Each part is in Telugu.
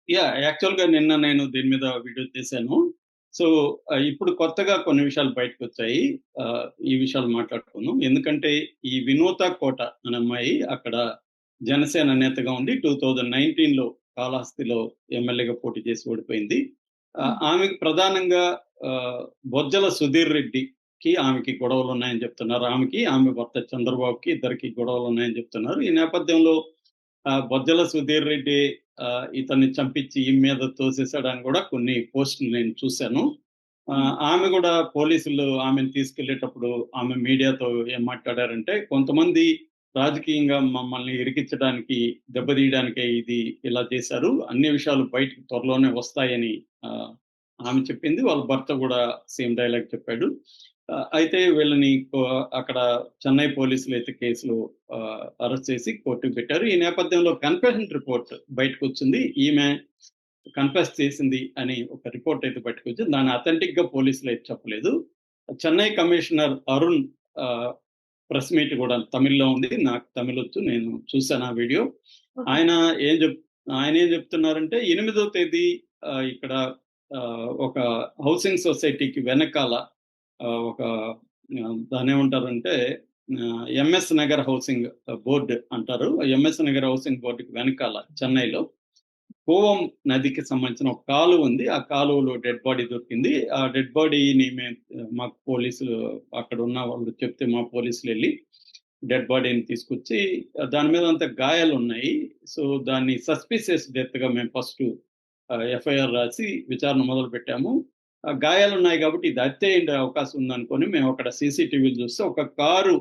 యాక్చువల్‌గా నిన్న నేను దీని మీద వీడియో చేశాను. సో, ఇప్పుడు కొత్తగా కొన్ని విషయాలు బయటకొచ్చాయి. ఈ విషయాలు మాట్లాడుకుందాం. ఎందుకంటే, ఈ వినూత కోట అనే అమ్మాయి అక్కడ జనసేన నేతగా ఉంది. 2019లో కాళహస్తిలో ఎమ్మెల్యేగా పోటీ చేసి ఓడిపోయింది. హ్మ్. ఆమెకు ప్రధానంగా బొజ్జల సుధీర్ రెడ్డికి, ఆమెకి గొడవలున్నాయని చెప్తున్నారు. ఆమెకి, ఆమె భర్త చంద్రబాబుకి ఇద్దరికి గొడవలున్నాయని చెప్తున్నారు. ఈ నేపథ్యంలో బొజ్జల సుధీర్ రెడ్డి ఇతన్ని చంపించి ఈమె మీద తోసేసాడని గూడా కొన్ని పోస్టులు నేను చూసాను. హ్మ్. ఆమె గూడా పోలీసులు ఆమెను తీసుకెళ్ళేటప్పుడు ఆమె మీడియాతో ఏం మాట్లాడారంటే, కొంతమంది రాజకీయంగా మమ్మల్ని ఇరికించడానికి, దెబ్బతీయడానికే ఇది ఇలా చేశారు. అన్ని విషయాలు బయటకి త్వరలోనే వస్తాయని ఆహ్, ఆమె చెప్పింది. వాళ్ళ భర్త గూడా సేమ్ డైలాగ్ చెప్పాడు. అయితే వీళ్ళని అక్కడ చెన్నై పోలీసులైతే కేసులో అరెస్ట్ చేసి కోర్టుకి పెట్టారు. ఈ నేపథ్యంలో కన్ఫెషన్ రిపోర్ట్ బయటకొచ్చింది. ఈమె కన్ఫెస్ చేసింది అని ఒక రిపోర్ట్ అయితే బయటకొచ్చింది. దాన్ని అథెంటిక్‌గా పోలీసులైతే చెప్పలేదు. చెన్నై కమిషనర్ అరుణ్ ఆహ్, ప్రెస్ మీట్ గూడా తమిళ్‌లో ఉంది. నాకు తమిళొచ్చు. నేను చూసాను ఆ వీడియో. ఓకే. ఆయన ఏం జెప్ ఆయనేం జెప్తున్నారంటే 8దో తేదీ ఇక్కడ ఒక హౌసింగ్ సొసైటీకి వెనకాల ఒక దాన్నేమంటారంటే ఎంఎస్ నగర్ హౌసింగ్ బోర్డ్ అంటారు. ఎంఎస్ నగర్ హౌసింగ్ బోర్డ్‌కి వెనకాల చెన్నైలో కూవం నదికి సంబంధించిన ఒక కాలువ ఉంది. ఆ కాలువలో డెడ్ బాడీ దొరికింది. ఆ డెడ్ బాడీని మాకు పోలీసులు అక్కడున్న వాళ్ళు చెప్తే మా పోలీసులెళ్లి డెడ్ బాడీని తీసుకొచ్చి దాని మీద అంతా గాయాలున్నాయి. సో, దాన్ని సస్పిషియస్ డెత్‌గా మేము ఫస్టు ఎఫ్ఐఆర్ రాసి విచారణ మొదలుపెట్టాము. గాయాలున్నాయి కాబట్టి ఇది హత్య అయ్యుండే అవకాశం ఉందనుకోని మేము అక్కడ సీసీటీవీలు చూస్తే ఒక కారు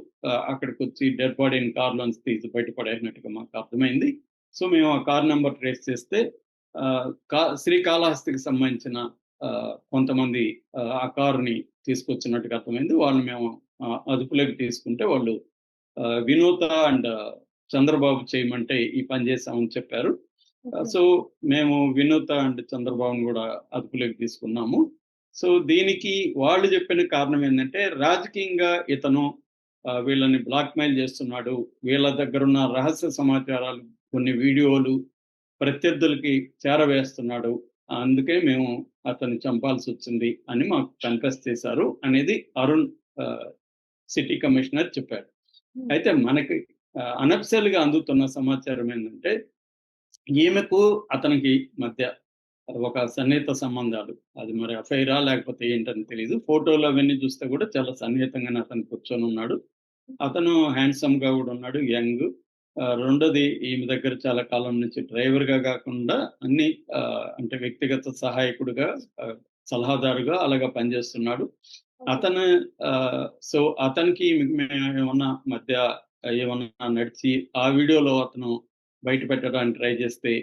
అక్కడికొచ్చి డెడ్ బాడీని కారులోంచి తీసి బయట పడేసినట్టుగా మాకు అర్థమైంది. సో, మేము ఆ కార్ నంబర్ ట్రేస్ చేస్తే శ్రీకాళహస్తికి సంబంధించిన కొంతమంది ఆ కారుని తీసుకొచ్చినట్టుగా అర్థమైంది. వాళ్ళని మేము అదుపులోకి తీసుకుంటే వాళ్ళు వినూత అండ్ చంద్రబాబు చేయమంటే ఈ పని చేశామని చెప్పారు. ఓకే. సో, మేము వినూత అండ్ చంద్రబాబుని గూడా అదుపులోకి తీసుకున్నాము. సో, దీనికి వాళ్ళు చెప్పిన కారణం ఏందంటే, రాజకీయంగా ఇతను వీళ్ళని బ్లాక్‌మెయిల్ చేస్తున్నాడు. వీళ్ళ దగ్గరున్న రహస్య సమాచారాలు, కొన్ని వీడియోలు ప్రత్యర్థులకి చేరవేస్తున్నాడు. అందుకే మేము అతన్ని చంపాల్సొచ్చింది అని మాకు కన్ఫెస్ చేశారు అనేది అరుణ్ ఆహ్, సిటీ కమిషనర్ చెప్పాడు. హ్మ్. అయితే మనకి అనఫిషియల్‌గా అందుతున్న సమాచారం ఏందంటే, ఈమెకు అతనికి మధ్య ఒక సన్నిహిత సంబంధాలు. అది మరి అఫైరా లేకపోతే ఏంటని తెలీదు. ఫోటోలు అవన్నీ చూస్తే కూడా చాలా సన్నిహితంగానే అతను కూర్చొనున్నాడు. అతను హ్యాండ్సమ్‌గా గూడా ఉన్నాడు. యంగ్. రెండోది ఈమె దగ్గర చాలా కాలం నుంచి డ్రైవర్‌గా గాకుండా అన్ని అంటే వ్యక్తిగత సహాయకుడుగా, ఆహ్, సలహాదారుగా అలాగా పనిజేస్తున్నాడు. ఓకే. అతను సో, అతనికి ఈమెకి మేమేమన్నా మధ్య ఏమన్నా నడిచి ఆ వీడియోలో అతను బయట పెట్టడానికి ట్రై జేస్తే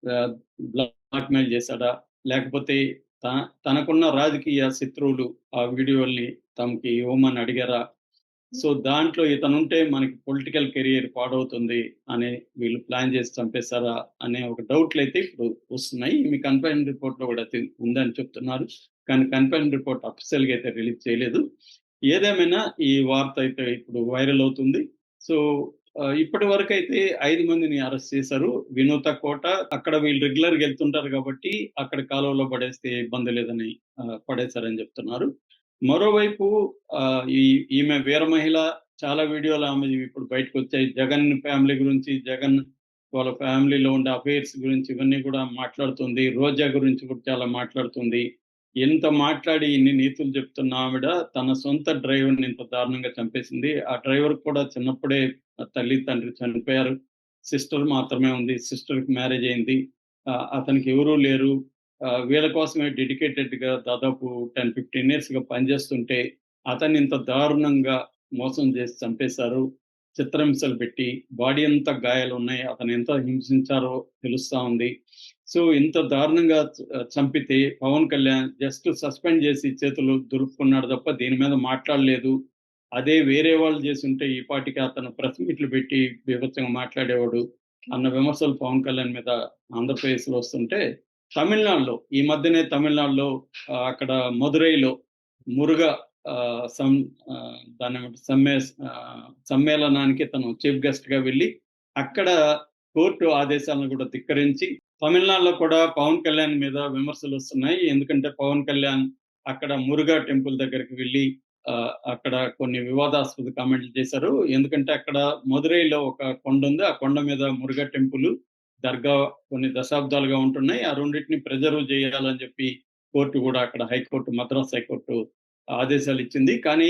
ఆహ్, బ్లాక్‌మెయిల్ చేసాడా? లేకపోతే త తనకున్న రాజకీయ శత్రువులు ఆ వీడియోల్ని తమకి ఇవ్వమని అడిగారా? హ్మ్. సో, దాంట్లో ఇతనుంటే మనకి పొలిటికల్ కెరియర్ పాడవుతుంది అని వీళ్ళు ప్లాన్ చేసి చంపేసారా? అనే ఒక డౌట్‌లయితే ఇప్పుడు వస్తున్నాయి. మీ కన్ఫైన్డ్ రిపోర్ట్‌లో కూడా ఉందని చెప్తున్నారు. కానీ కన్ఫైన్డ్ రిపోర్ట్ అఫీషియల్‌గా అయితే రిలీజ్ చేయలేదు. ఏదేమైనా ఈ వార్త అయితే ఇప్పుడు వైరల్ అవుతుంది. సో, ఇప్పటి వరకైతే 5 మందిని అరెస్ట్ చేశారు. వినూత కోట అక్కడ వీళ్ళు రెగ్యులర్‌గా ఎళ్తుంటారు కాబట్టి అక్కడ కాలువలో పడేస్తే ఇబ్బంది లేదని పడేశారని చెప్తున్నారు. మరోవైపు ఈమె వీర మహిళ చాలా వీడియోలు ఆమెవి ఇప్పుడు బయటకొచ్చాయి. జగన్ ఫ్యామిలీ గురించి, జగన్ వాళ్ళ ఫ్యామిలీలో ఉండే అఫైర్స్ గురించి ఇవన్నీ కూడా మాట్లాడుతుంది. రోజా గురించి కూడా చాలా మాట్లాడుతుంది. ఇంత మాట్లాడి ఇన్ని నీతులు చెప్తున్న ఆవిడ తన సొంత డ్రైవర్‌ని ఇంత దారుణంగా చంపేసింది. ఆ డ్రైవర్‌కి కూడా చిన్నప్పుడే తల్లి, తండ్రి చనిపోయారు. సిస్టర్ మాత్రమే ఉంది. సిస్టర్‌కి మ్యారేజ్ అయింది. అతనికి ఎవరూ లేరు. వీళ్ళ కోసమే డెడికేటెడ్‌గా దాదాపు 10, 15 ఇయర్స్‌గా పనిచేస్తుంటే, అతన్ని ఇంత దారుణంగా మోసం చేసి చంపేశారు. చిత్రహింసలు పెట్టి, బాడీ అంతా గాయాలున్నాయి. అతను ఎంత హింసించారో తెలుస్తా ఉంది. సో, ఇంత దారుణంగా చంపితే పవన్ కళ్యాణ్ జస్ట్ సస్పెండ్ చేసి చేతులు దులుపుకున్నాడు తప్ప దీని మీద మాట్లాడలేదు. అదే వేరే వాళ్ళు చేసుంటే ఈ పాటికి అతను ప్రెస్ మీట్లు పెట్టి బీభత్సంగా మాట్లాడేవాడు అన్న విమర్శలు పవన్ కళ్యాణ్ మీద ఆంధ్రప్రదేశ్‌లో వస్తుంటే, తమిళనాడులో ఈ మధ్యనే తమిళనాడులో అక్కడ మదురైలో మురుగా దాన్నేమంటారు సమ్మేళనానికి తను చీఫ్ గెస్ట్‌గా వెళ్ళి అక్కడ కోర్టు ఆదేశాలను కూడా ధిక్కరించి తమిళనాడులో కూడా పవన్ కళ్యాణ్ మీద విమర్శలు వస్తున్నాయి. ఎందుకంటే పవన్ కళ్యాణ్ అక్కడ మురుగా టెంపుల్ దగ్గరికి వెళ్లి అక్కడ కొన్ని వివాదాస్పద కామెంట్లు చేశారు. ఎందుకంటే అక్కడ మదురైలో ఒక కొండ ఉంది. ఆ కొండ మీద మురుగా టెంపుల్, దర్గా కొన్ని దశాబ్దాలుగా ఉంటున్నాయి. ఆ రెండిటిని ప్రిజర్వ్ చేయాలని చెప్పి కోర్టు కూడా అక్కడ హైకోర్టు, మద్రాస్ హైకోర్టు ఆదేశాలు ఇచ్చింది. కానీ